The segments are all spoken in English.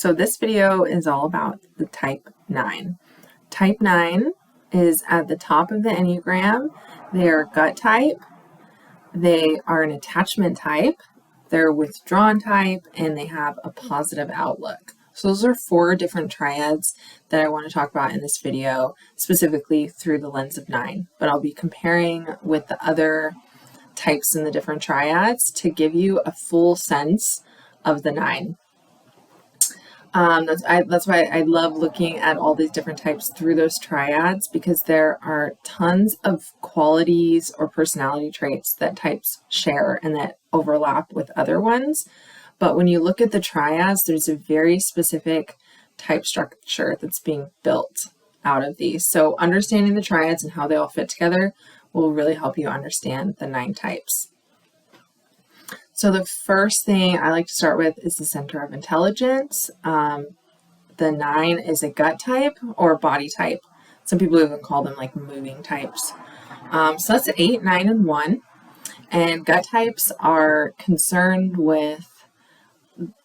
So this video is all about the type 9. Type 9 is at the top of the Enneagram. They are gut type, they are an attachment type, they're withdrawn type, and they have a positive outlook. So those are 4 different triads that I want to talk about in this video, specifically through the lens of 9. But I'll be comparing with the other types in the different triads to give you a full sense of the 9. That's why I love looking at all these different types through those triads, because there are tons of qualities or personality traits that types share and that overlap with other ones. But when you look at the triads, there's a very specific type structure that's being built out of these. So understanding the triads and how they all fit together will really help you understand the 9 types. So the first thing I like to start with is the center of intelligence. The 9 is a gut type or body type. Some people even call them like moving types. So that's 8, 9, and 1. And gut types are concerned with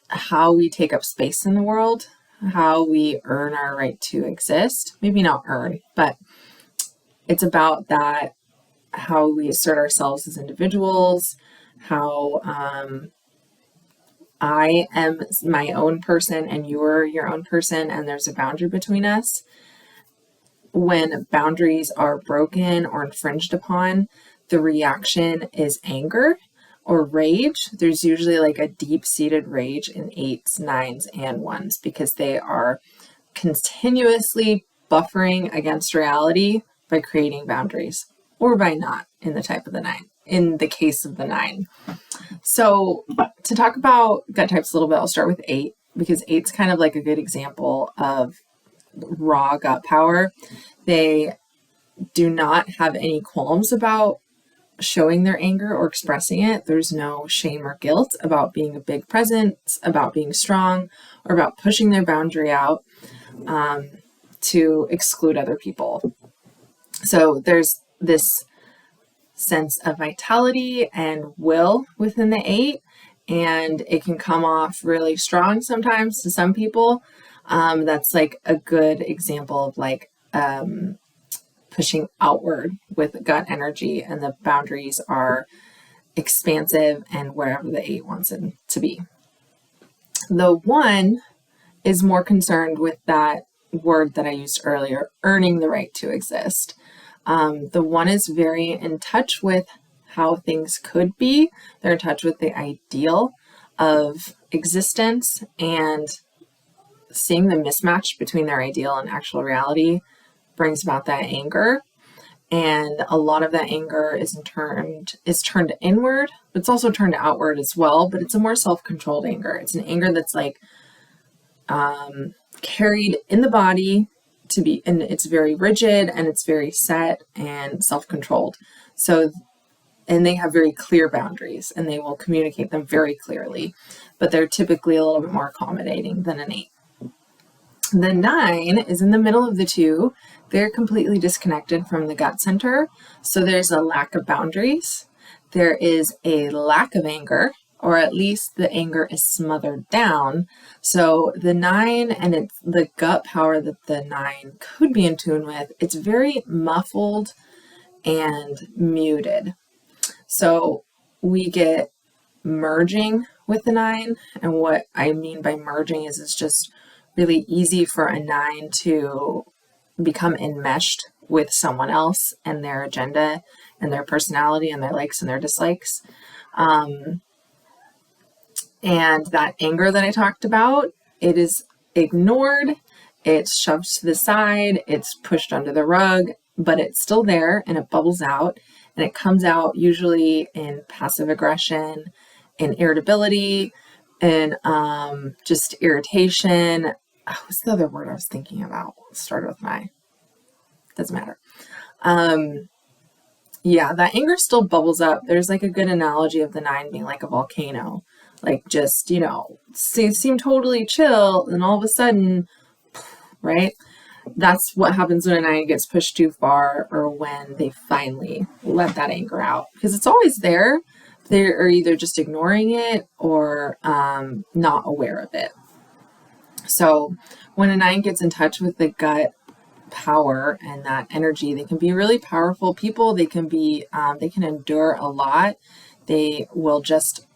how we take up space in the world, how we earn our right to exist. Maybe not earn, but it's about that, how we assert ourselves as individuals, how I am my own person and you're your own person, and there's a boundary between us. When boundaries are broken or infringed upon, the reaction is anger or rage. There's usually like a deep-seated rage in 8s, 9s, and 1s because they are continuously buffering against reality by creating boundaries, or by not in the type of the 9, in the case of the 9. So to talk about gut types a little bit, I'll start with 8, because 8's kind of like a good example of raw gut power. They do not have any qualms about showing their anger or expressing it. There's no shame or guilt about being a big presence, about being strong, or about pushing their boundary out to exclude other people. So there's this sense of vitality and will within the 8, and it can come off really strong sometimes to some people. That's like a good example of like pushing outward with gut energy, and the boundaries are expansive and wherever the 8 wants it to be. The 1 is more concerned with that word that I used earlier, earning the right to exist. The 1 is very in touch with how things could be. They're in touch with the ideal of existence, and seeing the mismatch between their ideal and actual reality brings about that anger. And a lot of that anger is turned inward, but it's also turned outward as well, but it's a more self-controlled anger. It's an anger that's like carried in the body to be, and it's very rigid and it's very set and self-controlled. So, and they have very clear boundaries and they will communicate them very clearly, but they're typically a little bit more accommodating than an 8. The 9 is in the middle of the 2. They're completely disconnected from the gut center. So there's a lack of boundaries. There is a lack of anger, or at least the anger is smothered down. So the 9 and it's the gut power that the 9 could be in tune with, it's very muffled and muted. So we get merging with the 9. And what I mean by merging is it's just really easy for a 9 to become enmeshed with someone else and their agenda and their personality and their likes and their dislikes. And that anger that I talked about, it is ignored, it's shoved to the side, it's pushed under the rug, but it's still there and it bubbles out, and it comes out usually in passive aggression, in irritability, in just irritation. What's the other word I was thinking about? Started with my, doesn't matter. Yeah, that anger still bubbles up. There's like a good analogy of the 9 being like a volcano, like just, seem totally chill, and all of a sudden, right? That's what happens when a 9 gets pushed too far, or when they finally let that anger out, because it's always there. They're either just ignoring it or not aware of it. So when a 9 gets in touch with the gut power and that energy, they can be really powerful people. They can be, they can endure a lot. They will just,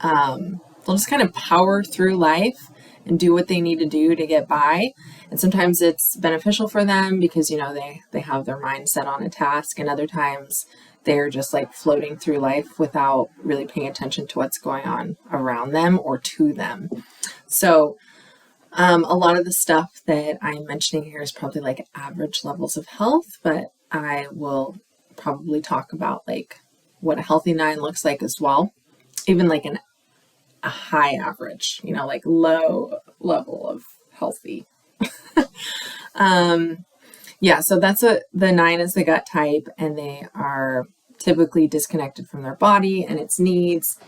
they'll just kind of power through life and do what they need to do to get by. And sometimes it's beneficial for them because, you know, they have their mind set on a task, and other times they're just like floating through life without really paying attention to what's going on around them or to them. So a lot of the stuff that I'm mentioning here is probably like average levels of health, but I will probably talk about like what a healthy 9 looks like as well. Even like a high average, you know, like low level of healthy. Yeah, so that's the 9 is the gut type, and they are typically disconnected from their body and its needs,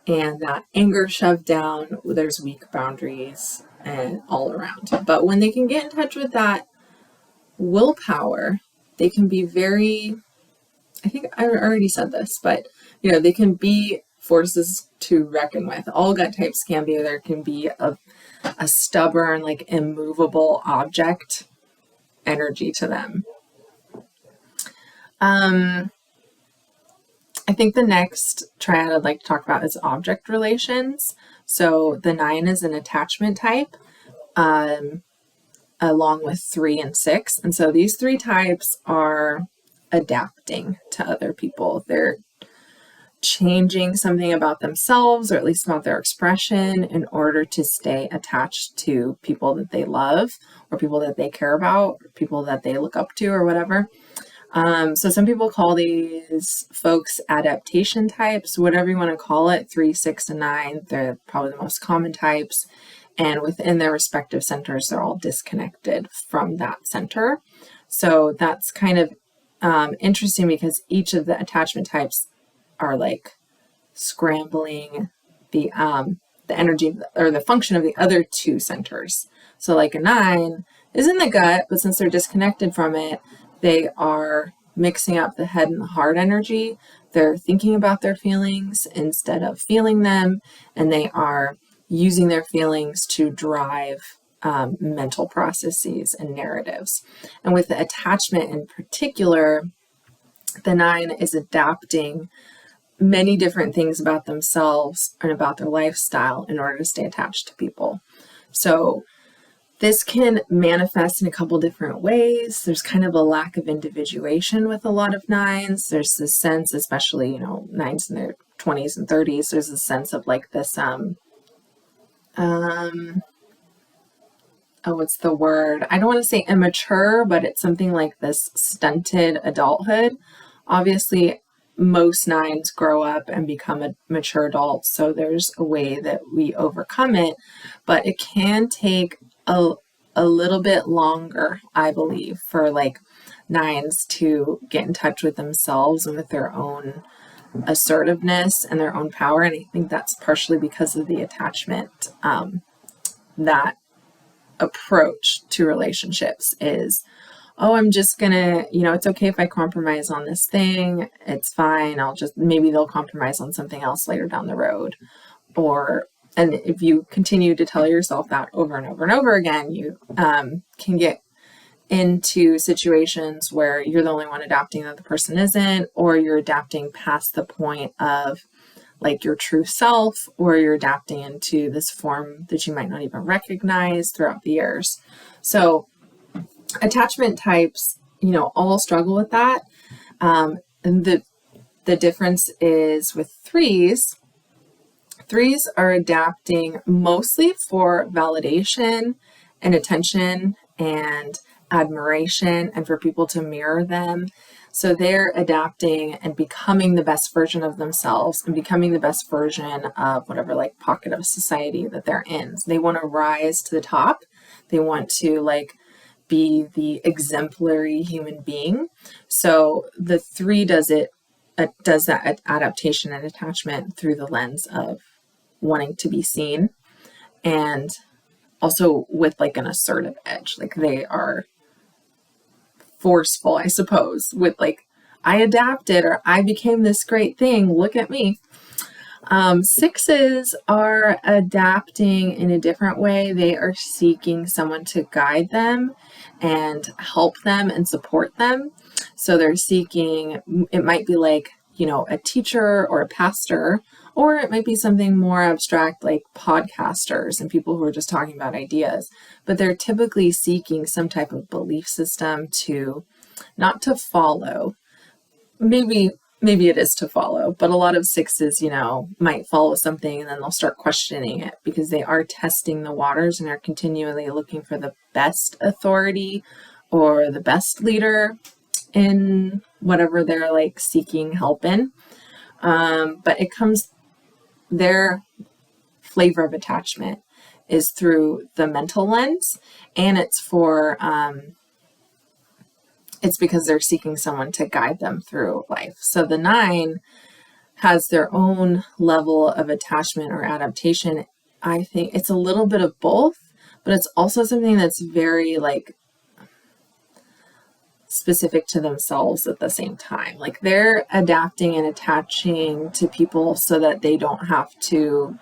and that anger shoved down. There's weak boundaries and all around. But when they can get in touch with that willpower, they can be very, I think I already said this, but you know, they can be forces to reckon with. All gut types can be. There can be a stubborn, like immovable object energy to them. I think the next triad I'd like to talk about is object relations. So the 9 is an attachment type, along with 3 and 6. And so these 3 types are adapting to other people. They're changing something about themselves, or at least about their expression, in order to stay attached to people that they love, or people that they care about, or people that they look up to, or whatever. So some people call these folks adaptation types, whatever you want to call it. 3, 6, and 9, they're probably the most common types. And within their respective centers, they're all disconnected from that center. So that's kind of interesting, because each of the attachment types are like scrambling the energy or the function of the other 2 centers. So like a 9 is in the gut, but since they're disconnected from it, they are mixing up the head and the heart energy. They're thinking about their feelings instead of feeling them, and they are using their feelings to drive mental processes and narratives. And with the attachment in particular, the 9 is adapting many different things about themselves and about their lifestyle in order to stay attached to people. So this can manifest in a couple different ways. There's kind of a lack of individuation with a lot of 9s. There's this sense, especially, you know, 9s in their 20s and 30s, there's a sense of like this, what's the word? I don't want to say immature, but it's something like this stunted adulthood. Obviously, most 9s grow up and become a mature adults, so there's a way that we overcome it, but it can take a little bit longer, I believe, for like 9s to get in touch with themselves and with their own assertiveness and their own power. And I think that's partially because of the attachment. That approach to relationships is, oh, I'm just gonna, you know, it's okay if I compromise on this thing. It's fine. Maybe they'll compromise on something else later down the road. And if you continue to tell yourself that over and over and over again, you can get into situations where you're the only one adapting that the person isn't, or you're adapting past the point of like your true self, or you're adapting into this form that you might not even recognize throughout the years. So attachment types, you know, all struggle with that. And the difference is with 3s. 3s are adapting mostly for validation and attention and admiration, and for people to mirror them. So they're adapting and becoming the best version of themselves, and becoming the best version of whatever like pocket of society that they're in. So they want to rise to the top. They want to like be the exemplary human being. So the 3 does that adaptation and attachment through the lens of wanting to be seen, and also with like an assertive edge. Like they are forceful, I suppose, with like, I adapted, or I became this great thing, look at me. Sixes are adapting in a different way. They are seeking someone to guide them and help them and support them. So they're seeking, it might be like, a teacher or a pastor, or it might be something more abstract like podcasters and people who are just talking about ideas. But they're typically seeking some type of belief system not to follow. Maybe it is to follow, but a lot of sixes, might follow something and then they'll start questioning it because they are testing the waters and are continually looking for the best authority or the best leader in whatever they're like seeking help in. But their flavor of attachment is through the mental lens, and it's because they're seeking someone to guide them through life. So the 9 has their own level of attachment or adaptation. I think it's a little bit of both, but it's also something that's very like specific to themselves at the same time. Like they're adapting and attaching to people so that they don't have to,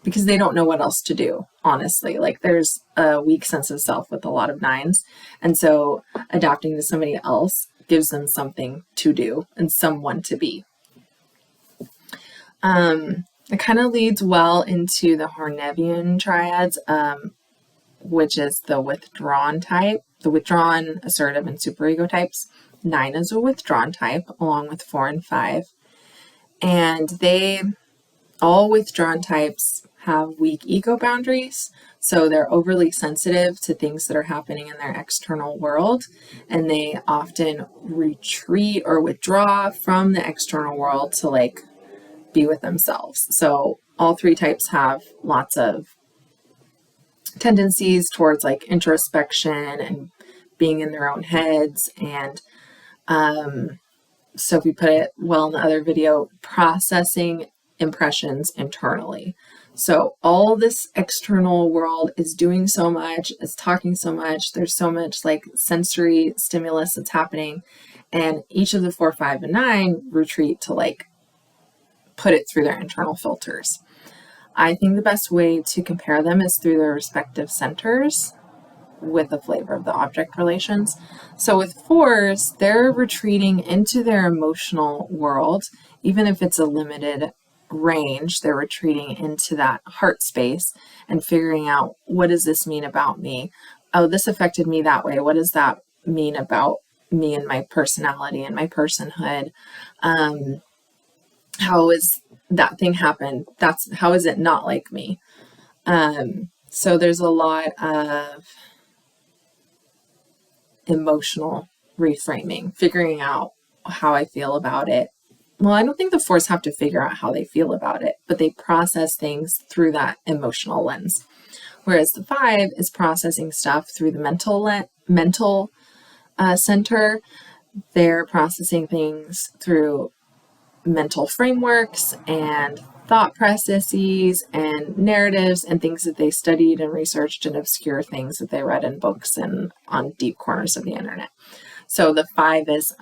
because they don't know what else to do, honestly. Like there's a weak sense of self with a lot of 9s. And so adapting to somebody else gives them something to do and someone to be. It kind of leads well into the Hornevian triads, which is the withdrawn type, the withdrawn, assertive, and superego types. 9 is a withdrawn type, along with 4 and 5. And all withdrawn types have weak ego boundaries. So they're overly sensitive to things that are happening in their external world. And they often retreat or withdraw from the external world to like be with themselves. So all 3 types have lots of tendencies towards like introspection and being in their own heads. And so if we put it well in the other video, processing impressions internally. So all this external world is doing so much, is talking so much, there's so much like sensory stimulus that's happening, and each of the 4, 5, and 9 retreat to like put it through their internal filters. I think the best way to compare them is through their respective centers with the flavor of the object relations. So with 4s, they're retreating into their emotional world, even if it's a limited range. They're retreating into that heart space and figuring out, what does this mean about me? Oh, this affected me that way. What does that mean about me and my personality and my personhood? How is that thing happened? How is it not like me? So there's a lot of emotional reframing, figuring out how I feel about it. Well, I don't think the 4s have to figure out how they feel about it, but they process things through that emotional lens. Whereas the 5 is processing stuff through the mental center. They're processing things through mental frameworks and thought processes and narratives and things that they studied and researched and obscure things that they read in books and on deep corners of the internet. So the 5 is,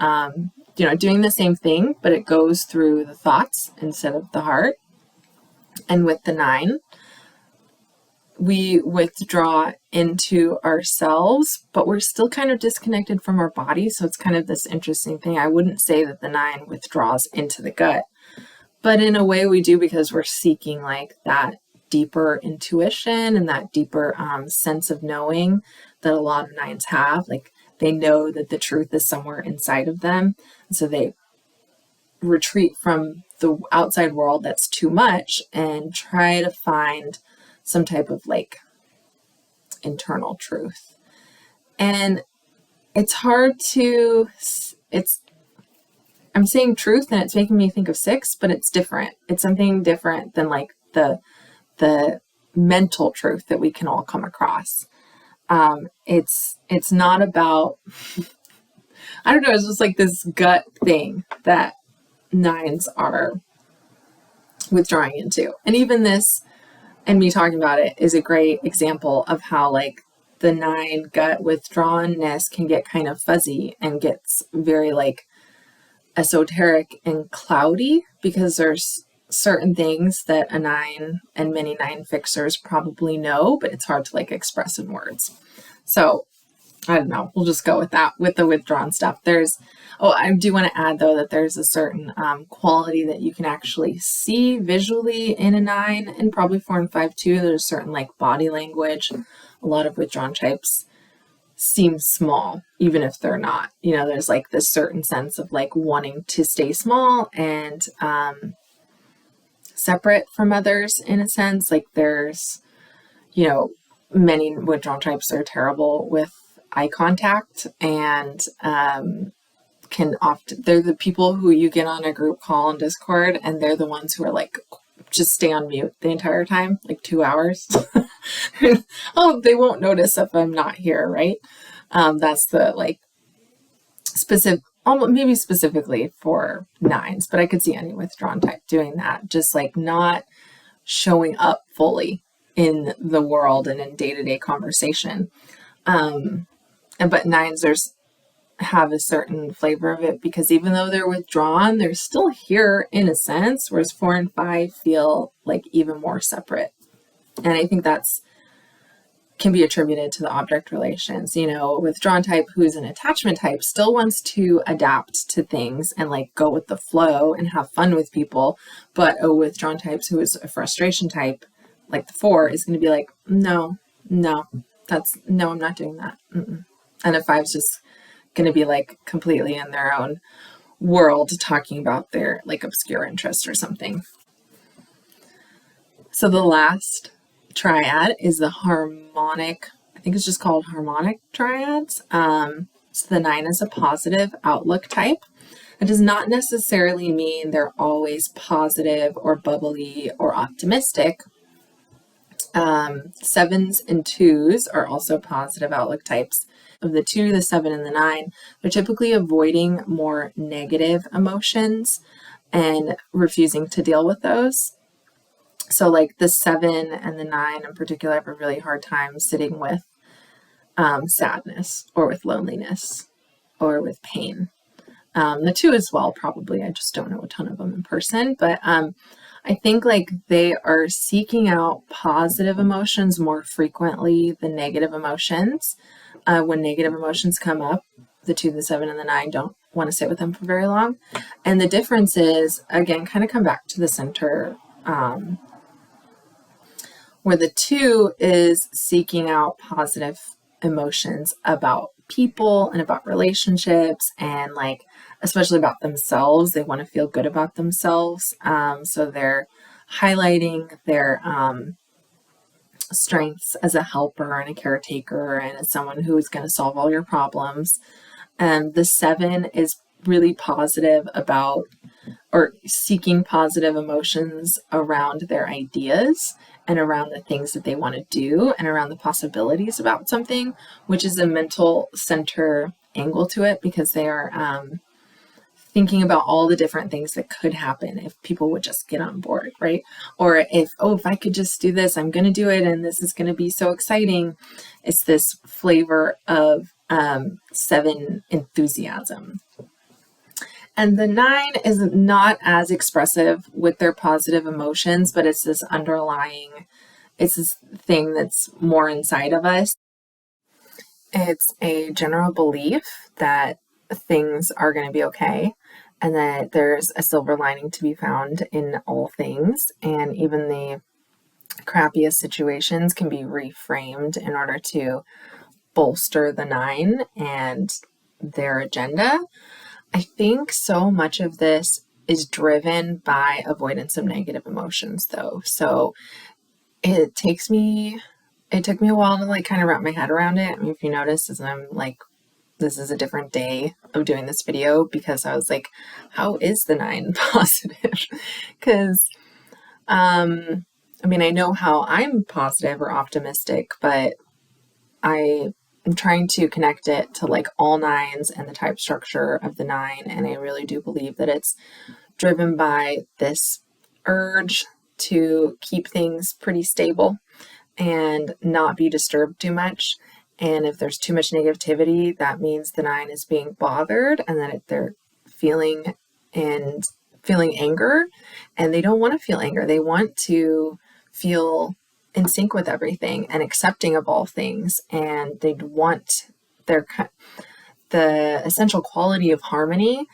doing the same thing, but it goes through the thoughts instead of the heart. And with the 9, we withdraw into ourselves, but we're still kind of disconnected from our body. So it's kind of this interesting thing. I wouldn't say that the 9 withdraws into the gut, but in a way we do, because we're seeking like that deeper intuition and that deeper sense of knowing that a lot of 9s have. Like they know that the truth is somewhere inside of them. And so they retreat from the outside world that's too much and try to find some type of like internal truth. And it's hard to, I'm saying truth and it's making me think of 6, but it's different. It's something different than like the mental truth that we can all come across. It's not about, I don't know, it's just like this gut thing that 9s are withdrawing into. And even this, and me talking about it, is a great example of how like the 9 gut withdrawnness can get kind of fuzzy and gets very like esoteric and cloudy because there's certain things that a 9 and many 9 fixers probably know, but it's hard to like express in words. So I don't know. We'll just go with that with the withdrawn stuff. I do want to add though that there's a certain quality that you can actually see visually in a 9 and probably 4 and 5 too. There's certain like body language. A lot of withdrawn types seem small, even if they're not. There's like this certain sense of like wanting to stay small and separate from others in a sense. Like there's, many withdrawn types are terrible with eye contact and they're the people who you get on a group call on Discord and they're the ones who are like, just stay on mute the entire time, like 2 hours. Oh, they won't notice if I'm not here, right? That's the like specific, maybe specifically for 9s, but I could see any withdrawn type doing that, just like not showing up fully in the world and in day-to-day conversation. But 9s have a certain flavor of it because even though they're withdrawn, they're still here in a sense, whereas 4 and 5 feel like even more separate. And I think that's can be attributed to the object relations. A withdrawn type who's an attachment type still wants to adapt to things and like go with the flow and have fun with people. But a withdrawn type who is a frustration type, like the 4, is going to be like, no, I'm not doing that. Mm-mm. And a 5's just going to be like completely in their own world talking about their like obscure interest or something. So the last triad is the harmonic, I think it's just called harmonic triads. So the 9 is a positive outlook type. It does not necessarily mean they're always positive or bubbly or optimistic. 7s and 2s are also positive outlook types. Of the 2, the 7, and the 9, they're typically avoiding more negative emotions and refusing to deal with those. So like the 7 and the 9 in particular have a really hard time sitting with sadness or with loneliness or with pain. The 2 as well, probably. I just don't know a ton of them in person, but I think like they are seeking out positive emotions more frequently than negative emotions. When negative emotions come up, the 2, the 7, and the 9 don't want to sit with them for very long. And the difference is, again, kind of come back to the center, where the 2 is seeking out positive emotions about people and about relationships and like, especially about themselves. They want to feel good about themselves. So they're highlighting their strengths as a helper and a caretaker and as someone who is going to solve all your problems. And the 7 is really positive about or seeking positive emotions around their ideas and around the things that they want to do and around the possibilities about something, which is a mental center angle to it because they are thinking about all the different things that could happen if people would just get on board, right? Or if I could just do this, I'm going to do it, and this is going to be so exciting. It's this flavor of 7 enthusiasm. And the 9 is not as expressive with their positive emotions, but it's this thing that's more inside of us. It's a general belief that things are going to be okay and that there's a silver lining to be found in all things, and even the crappiest situations can be reframed in order to bolster the 9 and their agenda. I think so much of this is driven by avoidance of negative emotions though. So it took me a while to like kind of wrap my head around it. I mean, if you notice, as I'm like, this is a different day of doing this video because I was like, how is the 9 positive? Because, I mean, I know how I'm positive or optimistic, but I'm trying to connect it to like all 9s and the type structure of the 9. And I really do believe that it's driven by this urge to keep things pretty stable and not be disturbed too much. And if there's too much negativity, that means the 9 is being bothered and that they're feeling and feeling anger, and they don't want to feel anger. They want to feel in sync with everything and accepting of all things, and they want the essential quality of harmony.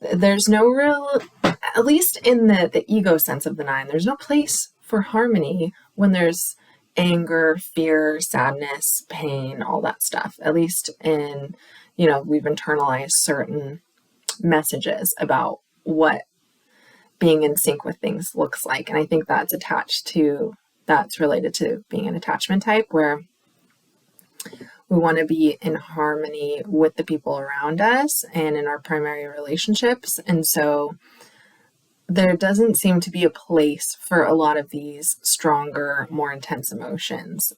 There's no real, at least in the ego sense of the 9, there's no place for harmony when there's anger, fear, sadness, pain, all that stuff. At least in, we've internalized certain messages about what being in sync with things looks like. And I think that's related to being an attachment type, where we want to be in harmony with the people around us and in our primary relationships. And so there doesn't seem to be a place for a lot of these stronger, more intense emotions.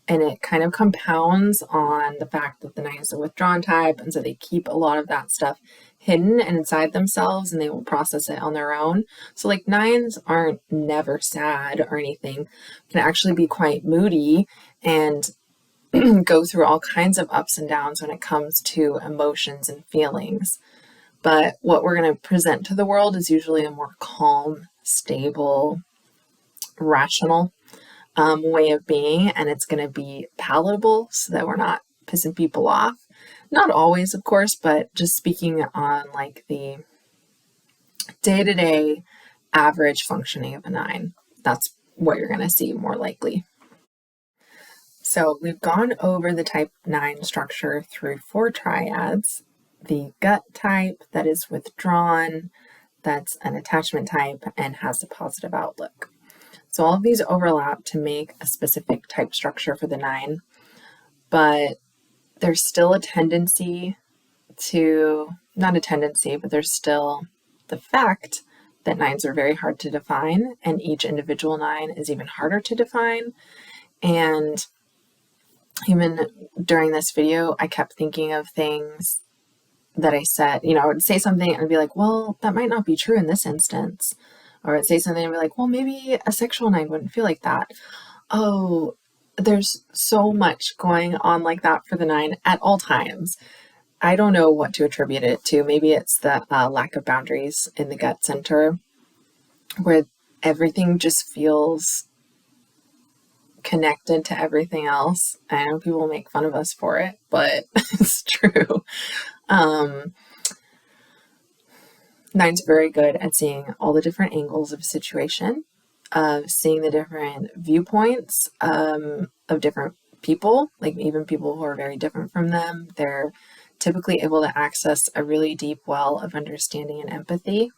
And it kind of compounds on the fact that the 9 is a withdrawn type. And so they keep a lot of that stuff hidden and inside themselves, and they will process it on their own. So like 9s aren't never sad or anything, can actually be quite moody and go through all kinds of ups and downs when it comes to emotions and feelings. But what we're going to present to the world is usually a more calm, stable, rational way of being, and it's going to be palatable so that we're not pissing people off. Not always, of course, but just speaking on like the day-to-day average functioning of a 9, that's what you're going to see more likely. So we've gone over the type 9 structure through 4 triads: the gut type, that is withdrawn, that's an attachment type, and has a positive outlook. So all of these overlap to make a specific type structure for the 9, but there's still a tendency to, not a tendency, but there's still the fact that 9s are very hard to define, and each individual 9 is even harder to define. And even during this video, I kept thinking of things that I said, I would say something and I'd be like, well, that might not be true in this instance. Or I'd say something and be like, well, maybe a sexual 9 wouldn't feel like that. Oh, there's so much going on like that for the 9 at all times. I don't know what to attribute it to. Maybe it's the lack of boundaries in the gut center, where everything just feels connected to everything else. I know people make fun of us for it, but it's true. 9's very good at seeing all the different angles of a situation, of seeing the different viewpoints of different people, like even people who are very different from them. They're typically able to access a really deep well of understanding and empathy.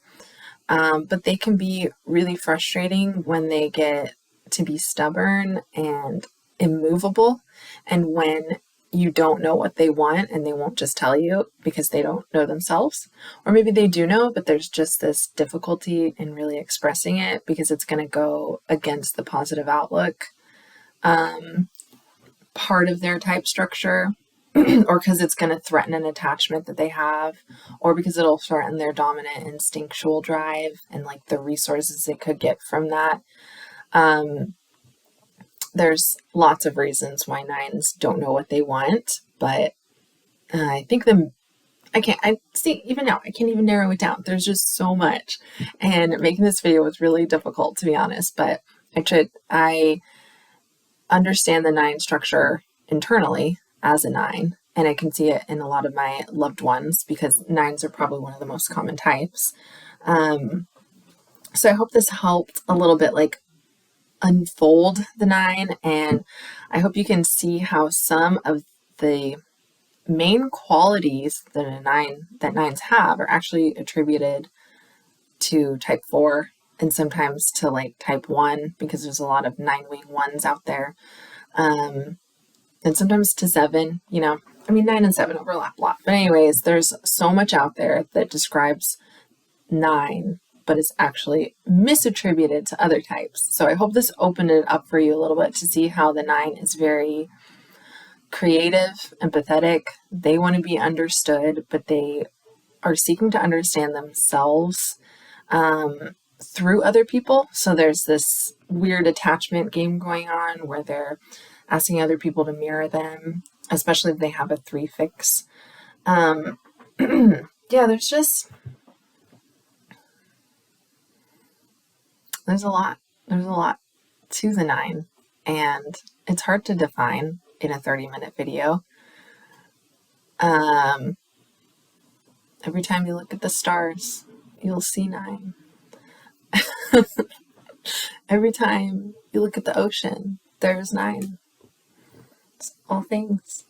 But they can be really frustrating when they get to be stubborn and immovable, and when you don't know what they want and they won't just tell you because they don't know themselves. Or maybe they do know, but there's just this difficulty in really expressing it because it's going to go against the positive outlook part of their type structure, or because it's going to threaten an attachment that they have, or because it'll threaten their dominant instinctual drive and like the resources they could get from that. There's lots of reasons why 9s don't know what they want, but I think even now, I can't even narrow it down. There's just so much, and making this video was really difficult, to be honest, but I understand the 9 structure internally as a 9, and I can see it in a lot of my loved ones because 9s are probably one of the most common types. So I hope this helped a little bit, like, unfold the 9, and I hope you can see how some of the main qualities that 9s have are actually attributed to type 4 and sometimes to like type 1, because there's a lot of 9-wing 1s out there, and sometimes to 7. 9 and 7 overlap a lot, but anyways, there's so much out there that describes 9 but it's actually misattributed to other types. So I hope this opened it up for you a little bit to see how the 9 is very creative, empathetic. They want to be understood, but they are seeking to understand themselves through other people. So there's this weird attachment game going on where they're asking other people to mirror them, especially if they have a 3 fix. Yeah, there's just There's a lot to the 9, and it's hard to define in a 30-minute video. Every time you look at the stars, you'll see 9. Every time you look at the ocean, there's 9. It's all things.